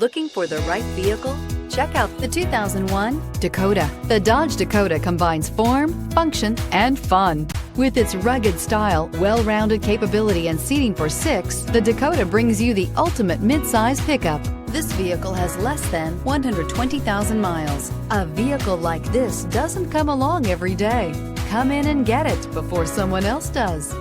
Looking for the right vehicle? Check out the 2001 Dakota. The Dodge Dakota combines form, function, and fun. With its rugged style, well-rounded capability, and seating for 6, the Dakota brings you the ultimate mid-size pickup. This vehicle has less than 120,000 miles. A vehicle like this doesn't come along every day. Come in and get it before someone else does.